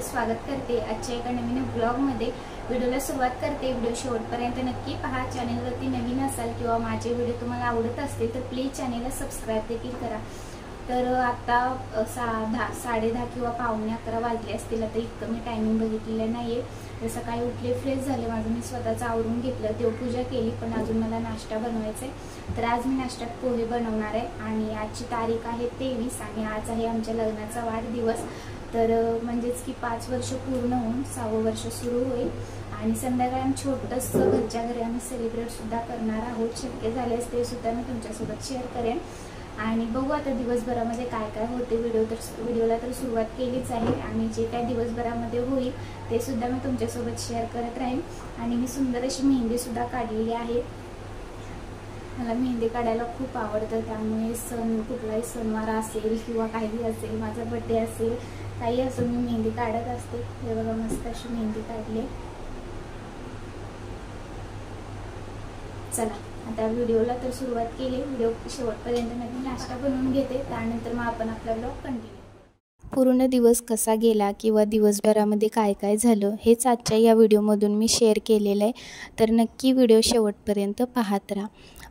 स्वागत करते आजच्या एका नवीन ब्लॉगमध्ये। व्हिडिओला सुरुवात करते। व्हिडिओ शेवटपर्यंत नक्की पहा। चॅनलवरती नवीन असाल किंवा माझे व्हिडिओ तुम्हाला आवडत असतील तर प्लीज चॅनलला सबस्क्राइब देखील करा। तर आता 10:30 किंवा 11:15 वाजले असतील। आता इतकं मी टायमिंग बघितलेलं नाहीये। तर सकाळी उठले, फ्रेश झाले, माझं मी स्वतःच आवरून घेतलं, देवपूजा केली, पण अजून मला नाश्ता बनवायचा आहे। तर आज मी नाश्त्यात पोहे बनवणार आहे आणि आजची तारीख आहे 23 आणि आज आहे आमच्या लग्नाचा वाढदिवस। तर म्हणजेच की 5 वर्ष पूर्ण होऊन 6वं वर्ष सुरू होईल आणि संध्याकाळी आम्ही छोटंसं घरच्या घरी आम्ही सेलिब्रेट सुद्धा करणार आहोत। शक्य झाल्यास ते सुद्धा मी तुमच्यासोबत शेअर करेन आणि बघू आता दिवसभरामध्ये काय काय होते। व्हिडिओला तर सुरुवात केलीच आहे आणि जे काय दिवसभरामध्ये होईल ते सुद्धा मी तुमच्यासोबत शेअर करत राहीन। आणि मी सुंदर अशी मेहंदी सुद्धा काढलेली आहे। मला मेहंदी काढायला खूप आवडतं, त्यामुळे कुठलाही सणवार असेल किंवा काही असेल, माझा बर्थडे असेल, काही असो, मी मेहंदी काढत असते। हे बघा मस्त अशी मेहंदी काढली। चला आता व्हिडिओला तर सुरुवात केली। व्हिडिओ शेवटपर्यंत नक्की नाश्ता बनवून घेते, त्यानंतर मग आपण आपला ब्लॉग कंटिन्यू। पूर्ण दिवस कसा गेला किंवा दिवसभरामध्ये काय काय झालं हेच आजच्या या व्हिडिओमधून मी शेअर केलेलं आहे। तर नक्की व्हिडिओ शेवटपर्यंत पाहत राहा।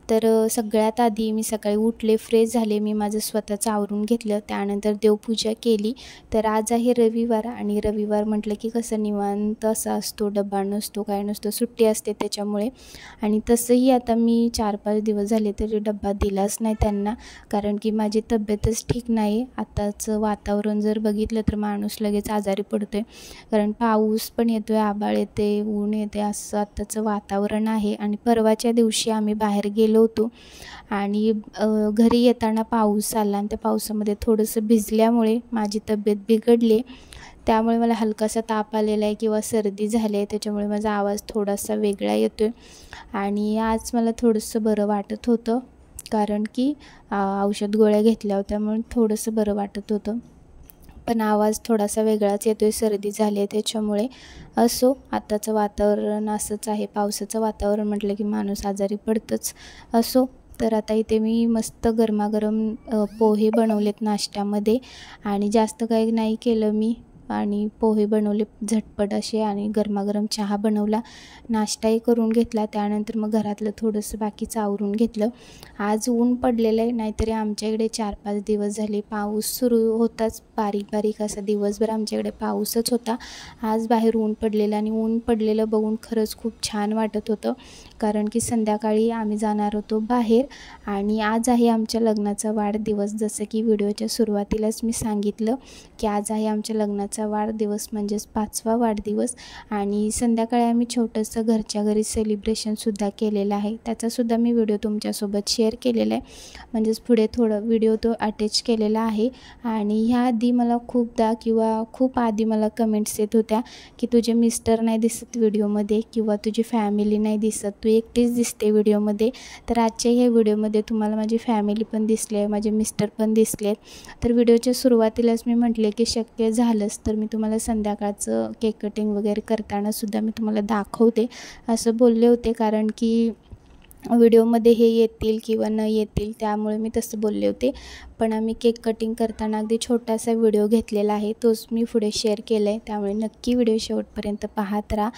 तर सगळ्यात आधी मी सकाळी उठले, फ्रेश झाले, मी माझं स्वतःचं आवरून घेतलं, त्यानंतर देवपूजा केली। तर आज आहे रविवार आणि रविवार म्हटलं की कसं निवांत असा असतो, डब्बा नसतो, काय नसतो, सुट्टी असते त्याच्यामुळे। आणि तसंही आता मी 4-5 दिवस झाले तरी डब्बा दिलाच नाही त्यांना, कारण की माझी तब्येतच ठीक नाही। आताचं वातावरण जर बघितलं तर माणूस लगेच आजारी पडतोय, कारण पाऊस पण येतोय, आभाळ येते, ऊन येते, असं आताचं वातावरण आहे। आणि परवाच्या दिवशी आम्ही बाहेर गेलो होतो आणि घरी येताना पाऊस आला आणि त्या पावसामध्ये थोडंसं भिजल्यामुळे माझी तब्येत बिघडली। त्यामुळे मला हलकासा ताप आलेला आहे किंवा सर्दी झाली आहे, त्याच्यामुळे माझा आवाज थोडासा वेगळा येतोय। आणि आज मला थोडंसं बरं वाटत होतं, कारण की औषध गोळ्या घेतल्या होत्या म्हणून थोडंसं बरं वाटत होतं, पण आवाज थोडासा वेगळाच येतोय, सर्दी झाली आहे त्याच्यामुळे। असो, आताचं वातावरण असंच आहे, पावसाचं वातावरण म्हटलं की माणूस आजारी पडतंच। असो, तर आता इथे मी मस्त गरमागरम पोहे बनवलेत नाश्त्यामध्ये आणि जास्त काही नाही केलं मी, आणि पोहे बनवले झटपट असे आणि गरमागरम चहा बनवला, नाश्ताही करून घेतला। त्यानंतर मग घरातलं थोडंसं बाकीचं आवरून घेतलं। आज ऊन पडलेलं आहे, नाहीतरी आमच्याकडे 4-5 दिवस झाले पाऊस सुरू होताच, बारीक बारीक असा दिवसभर आमच्याकडे पाऊसच होता। आज बाहेर ऊन पडलेलं आणि ऊन पडलेलं बघून खरंच खूप छान वाटत होतं, कारण की संध्याकाळी आम्ही जाणार होतो बाहेर आणि आज आहे आमच्या लग्नाचा वाढदिवस। जसं की व्हिडिओच्या सुरुवातीलाच मी सांगितलं की आज आहे आमच्या लग्नाचा वाढदिवस, म्हणजेच 5वा वाढदिवस। आणि संध्याकाळी आम्ही छोटंसं घरच्या घरी सेलिब्रेशनसुद्धा केलेलं आहे, त्याचासुद्धा मी व्हिडिओ तुमच्यासोबत शेअर केलेला आहे, म्हणजेच पुढे थोडं व्हिडिओ तो अटॅच केलेला आहे। आणि ह्याआधी मला खूप आधी मला कमेंट्स येत होत्या की तुझे मिस्टर नाही दिसत व्हिडिओमध्ये किंवा तुझी फॅमिली नाही दिसत, तू एकटीच दिसते व्हिडिओमध्ये। तर आजच्या ह्या व्हिडिओमध्ये तुम्हाला माझी फॅमिली पण दिसली आहे, माझे मिस्टर पण दिसले। तर व्हिडिओच्या सुरुवातीलाच मी म्हटले की शक्य झालंच तर मी तुम्हाला संध्याकाळचं केक कटिंग वगैरे करताना सुद्धा मी तुम्हाला दाखवते असं बोलले होते, कारण की व्हिडिओमध्ये हे येतील किंवा न येतील, त्यामुळे मी तसं बोलले होते। पण आम्ही केक कटिंग करताना अगदी छोटासा व्हिडिओ घेतलेला आहे, तोच मी पुढे शेअर केला आहे, त्यामुळे नक्की व्हिडिओ शेवटपर्यंत पाहत राहा।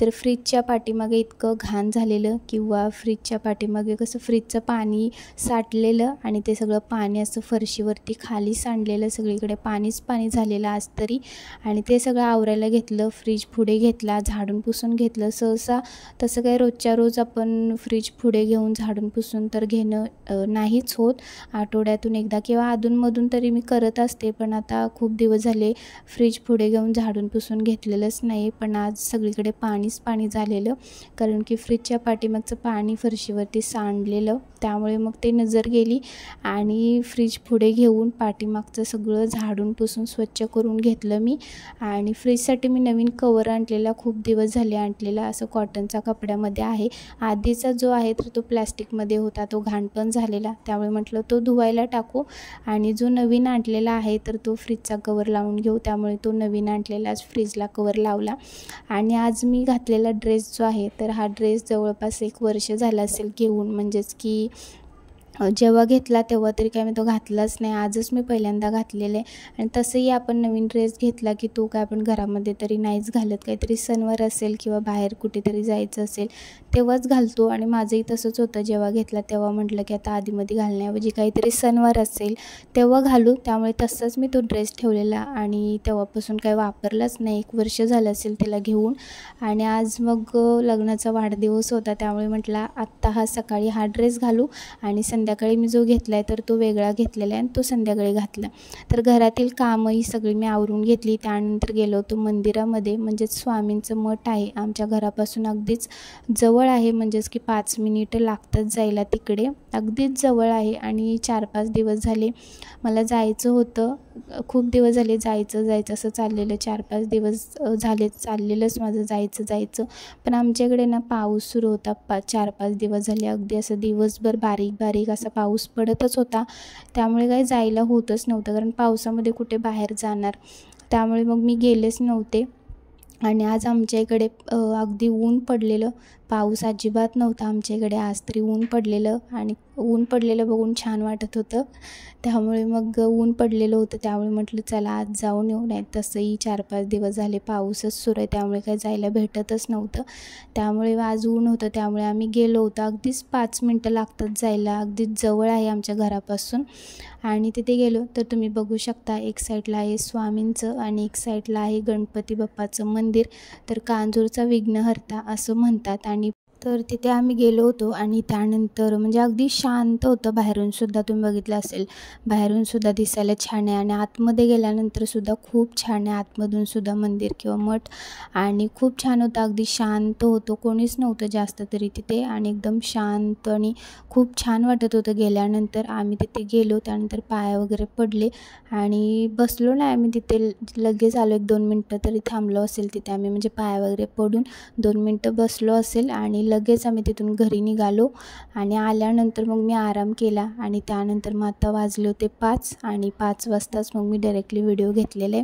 तर फ्रीजच्या पाठीमागे इतकं घाण झालेलं, किंवा फ्रीजच्या पाठीमागे कसं फ्रीजचं पाणी साठलेलं आणि ते सगळं पाणी असं फरशीवरती खाली सांडलेलं, सगळीकडे पाणीच पाणी झालेलं आज तरी। आणि ते सगळं आवरायला घेतलं, फ्रीज पुढे घेतला, झाडून पुसून घेतलं। सहसा तसं काही रोजच्या रोज आपण फ्रीज पुढे घेऊन झाडून पुसून तर घेणं नाहीच होत, आठवड्यातून एकदा किंवा अधूनमधून तरी मी करत असते, पण आता खूप दिवस झाले फ्रीज पुढे घेऊन झाडून पुसून घेतलेलंच नाही। पण आज सगळीकडे पाणीच पाणी झालेलं, कारण की फ्रीजच्या पाठीमागचं पाणी फरशीवरती सांडलेलं, त्यामुळे मग ते नजर गेली आणि फ्रीज पुढे घेऊन पाठीमागचं सगळं झाडून पुसून स्वच्छ करून घेतलं मी। आणि फ्रीजसाठी मी नवीन कवर आणलेला, खूप दिवस झाले आणलेला, असं कॉटनचा कपड्यामध्ये आहे। आधीचा जो आहे तर तो प्लॅस्टिकमध्ये होता, तो घाण पण झालेला, त्यामुळे म्हटलं तो धुवायला टाकू आणि जो नवीन आणलेला आहे तर तो फ्रीजचा कवर लावून घेऊ, त्यामुळे तो नवीन आणलेलाच फ्रीजला कवर लावला। आणि आज मी घातलेला ड्रेस जो आहे तर हा ड्रेस जवळपास 1 वर्ष झाला असेल घेऊन, म्हणजेच की जेव्हा घेतला तेव्हा तरी काय मी तो घातलाच नाही, आजच मी पहिल्यांदा घातलेलं आहे. आणि तसंही आपण नवीन ड्रेस घेतला की तो काय आपण घरामध्ये तरी नाहीच घालत, काहीतरी सणवार असेल किंवा बाहेर कुठेतरी जायचं असेल तेव्हाच घालतो. आणि माझंही तसंच होतं, जेव्हा घेतला तेव्हा म्हटलं की आता आधीमध्ये घालण्याऐवजी काहीतरी सणवार असेल तेव्हा घालू, त्यामुळे तसंच मी तो ड्रेस ठेवलेला आणि तेव्हापासून काही वापरलाच नाही. 1 वर्ष झालं असेल त्याला घेऊन. आणि आज मग लग्नाचा वाढदिवस होता, त्यामुळे म्हटलं आत्ता सकाळी हा ड्रेस घालू आणि संध्याकाळी मी जो घेतला आहे तर तो वेगळा घेतलेला आहे आणि तो संध्याकाळी घातला. तर घरातील कामंही सगळी मी आवरून घेतली. त्यानंतर गेलो होतो मंदिरामध्ये, म्हणजेच स्वामींचं मठ आहे आमच्या घरापासून अगदीच जवळ आहे, म्हणजेच की 5 मिनिटं लागतात जायला तिकडे, अगदीच जवळ आहे. आणि 4-5 दिवस झाले मला जायचं होतं, खूप दिवस झाले जायचं असं चाललेलं, 4-5 दिवस झाले चाललेलंच माझं जायचं. पण आमच्याकडे ना पाऊस सुरू होता, 4-5 दिवस झाले अगदी असं दिवसभर बारीक असा पाऊस पडतच होता, त्यामुळे काही जायला होतच नव्हतं, कारण पावसामध्ये कुठे बाहेर जाणार. त्यामुळे मग मी गेलेच नव्हते. आणि आज आमच्या इकडे अगदी ऊन पडलेलं, पाऊस अजिबात नव्हता आमच्या इकडे, आज तरी ऊन पडलेलं. आणि ऊन पडलेलं बघून छान वाटत होतं, त्यामुळे मग ऊन पडलेलं होतं, त्यामुळे म्हटलं चला आज जाऊन येऊ. नाही तसंही 4-5 दिवस झाले पाऊसच सुरू आहे, त्यामुळे काही जायला भेटतच नव्हतं. त्यामुळे आज ऊन होतं, त्यामुळे आम्ही गेलो होतो. अगदीच 5 मिनटं लागतात जायला, अगदीच जवळ आहे आमच्या घरापासून. आणि तिथे गेलो तर तुम्ही बघू शकता, एक साईडला आहे स्वामींचं आणि एक साईडला आहे गणपती बाप्पाचं मंदिर. तर कांजूरचा विघ्नहर्ता असं म्हणतात. आणि तर तिथे आम्ही गेलो होतो आणि त्यानंतर म्हणजे अगदी शांत होतं, बाहेरूनसुद्धा तुम्ही बघितलं असेल, बाहेरूनसुद्धा दिसायला छान आहे आणि आतमध्ये गेल्यानंतरसुद्धा खूप छान आहे, आतमधूनसुद्धा मंदिर किंवा मठ. आणि खूप छान होतं, अगदी शांत होतं, कोणीच नव्हतं जास्त तरी तिथे आणि एकदम शांत आणि खूप छान वाटत होतं. गेल्यानंतर आम्ही तिथे गेलो, त्यानंतर पाय वगैरे पडले आणि बसलो नाही आम्ही तिथे, लगेच आलो, 1-2 मिनटं तरी थांबलो असेल तिथे आम्ही, म्हणजे पाय वगैरे पडून 2 मिनटं बसलो असेल आणि लगेच आम्ही तिथून घरी निघालो. आणि आल्यानंतर मग मी आराम केला आणि त्यानंतर मग आता वाजले होते 5 आणि 5 वाजताच मग मी डायरेक्टली व्हिडिओ घेतलेले.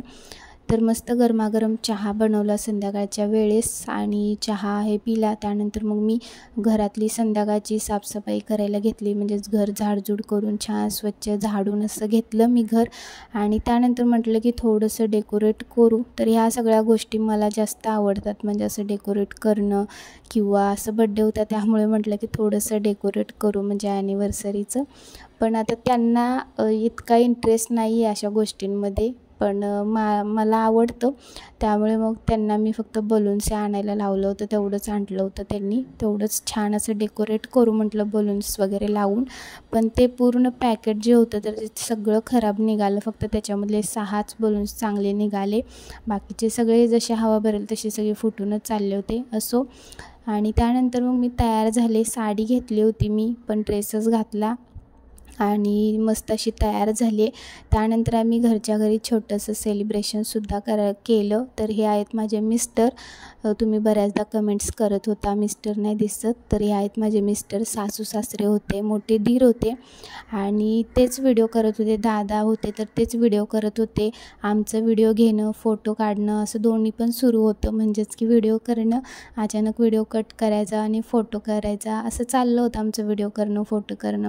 तर मस्त गरमागरम चहा बनवला संध्याकाळच्या वेळेस आणि चहा हे पिला. त्यानंतर मग मी घरातली संध्याकाळची साफसफाई करायला घेतली, म्हणजेच घर झाडझूड करून छान स्वच्छ झाडून असं घेतलं मी घर. आणि त्यानंतर म्हटलं की थोडंसं डेकोरेट करू. तर ह्या सगळ्या गोष्टी मला जास्त आवडतात, म्हणजे असं डेकोरेट करणं किंवा असं बड्डे होता त्यामुळे म्हटलं की थोडंसं डेकोरेट करू म्हणजे ॲनिव्हर्सरीचं. पण आता त्यांना इतका इंटरेस्ट नाही आहे अशा गोष्टींमध्ये, पण मला आवडतं, त्यामुळे मग त्यांना मी फक्त बलून्स आणायला लावलं होतं, तेवढंच आणलं होतं त्यांनी, तेवढंच छान असं डेकोरेट करू म्हटलं बलून्स वगैरे लावून. पण ते पूर्ण पॅकेट जे होतं तर ते सगळं खराब निघालं, फक्त त्याच्यामधले 6च बलून्स चांगले निघाले, बाकीचे सगळे जसे हवा भरेल तसे सगळे फुटूनच चालले होते. असो. आणि त्यानंतर मग मी तयार झाले, साडी घेतली होती मी, पण ड्रेसच घातला आणि मस्त अशी तयार झाली. त्यानंतर आम्ही घरच्या घरी छोटंसं सेलिब्रेशनसुद्धा केलं. तर हे आहेत माझे मिस्टर, तुम्ही बऱ्याचदा कमेंट्स करत होता मिस्टर नाही दिसत, तर हे आहेत माझे मिस्टर, सासू सासरे होते, मोठे दीर होते आणि तेच व्हिडिओ करत होते, दादा होते तर तेच व्हिडिओ करत होते. आमचं व्हिडिओ घेणं, फोटो काढणं असं दोन्ही पण सुरू होतं, म्हणजेच की व्हिडिओ करणं, अचानक व्हिडिओ कट करायचा आणि फोटो करायचा, असं चाललं होतं आमचं, व्हिडिओ करणं फोटो करणं.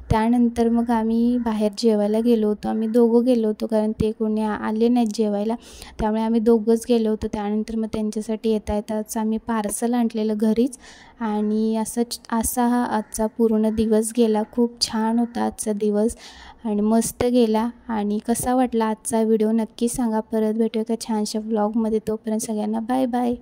त्यानंतर मग आम्ही बाहेर जेवायला गेलो होतो, आम्ही दोघं गेलो होतो, कारण ते कोणी आले नाहीत जेवायला, त्यामुळे आम्ही दोघंच गेलो होतो. त्यानंतर मग त्यांच्यासाठी येताच आम्ही पार्सल आणलेलं घरीच. आणि असा हा आजचा पूर्ण दिवस गेला, खूप छान होता आजचा दिवस आणि मस्त गेला. आणि कसा वाटला आजचा व्हिडिओ नक्की सांगा. परत भेटूया एका छानशा व्लॉगमध्ये, तोपर्यंत सगळ्यांना बाय बाय.